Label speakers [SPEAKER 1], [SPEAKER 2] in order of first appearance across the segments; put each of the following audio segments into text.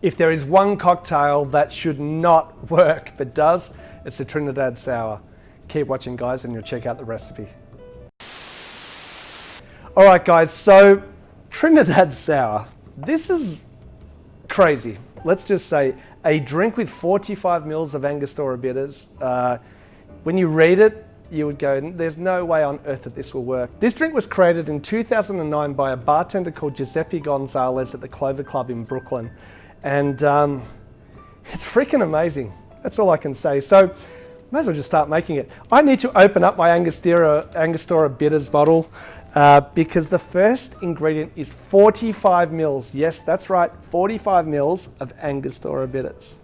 [SPEAKER 1] If there is one cocktail that should not work but does, it's the Trinidad Sour. Keep watching, guys, and you'll check out the recipe. All right, guys, so Trinidad Sour. This is crazy. Let's just say a drink with 45 mils of Angostura bitters. When you read it, you would go, there's no way on earth that this will work. This drink was created in 2009 by a bartender called Giuseppe Gonzalez at the Clover Club in Brooklyn. And it's freaking amazing. That's all I can say. So might as well just start making it. I need to open up my Angostura bitters bottle because the first ingredient is 45 mils. Yes, that's right, 45 mils of Angostura bitters.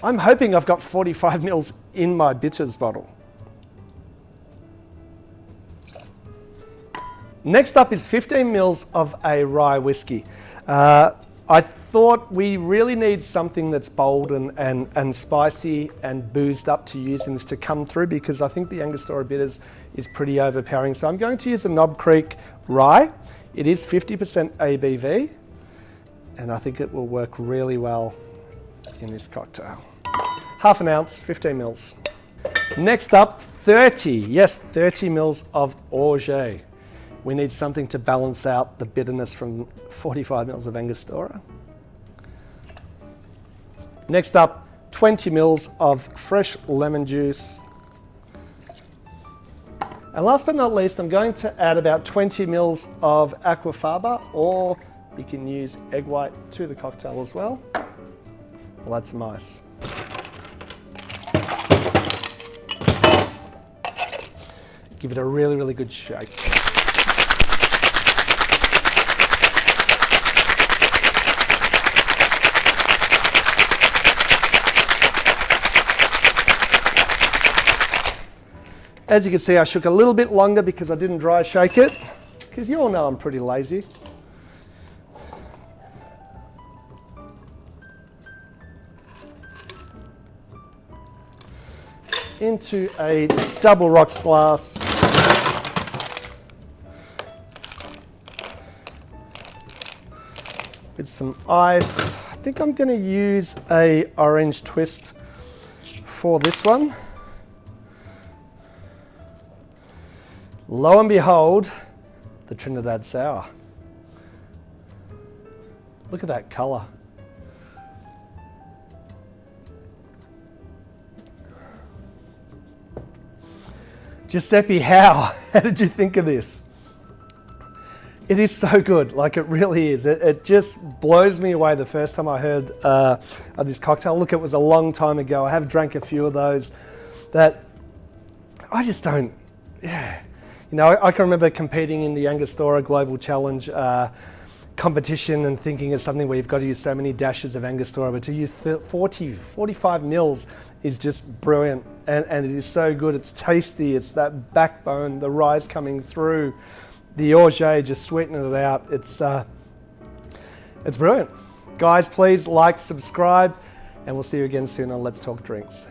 [SPEAKER 1] I'm hoping I've got 45 mils in my bitters bottle. Next up is 15 mils of a rye whiskey. I thought we really need something that's bold and spicy and boozed up to use in this to come through, because I think the Angostura bitters is pretty overpowering. So I'm going to use a Knob Creek rye. It is 50% ABV, and I think it will work really well in this cocktail. Half an ounce, 15 mils. Next up, 30 mils of Orgeat. We need something to balance out the bitterness from 45 mils of Angostura. Next up, 20 mils of fresh lemon juice. And last but not least, I'm going to add about 20 mils of aquafaba, or you can use egg white to the cocktail as well. Well, that's nice. Give it a really, really good shake. As you can see, I shook a little bit longer because I didn't dry shake it, because you all know I'm pretty lazy. Into a double rocks glass. With some ice. I think I'm going to use a orange twist for this one. Lo and behold, the Trinidad Sour. Look at that colour. Giuseppe, how did you think of this? It is so good, like it really is. It just blows me away the first time I heard of this cocktail. Look, it was a long time ago. I have drank a few of those that I just don't, yeah. You know, I can remember competing in the Angostura Global Challenge competition and thinking it's something where you've got to use so many dashes of Angostura, but to use 45 mils is just brilliant, and it is so good. It's tasty, it's that backbone, the rye's coming through, the Orgeat just sweetening it out. It's brilliant. Guys, please like, subscribe, and we'll see you again soon on Let's Talk Drinks.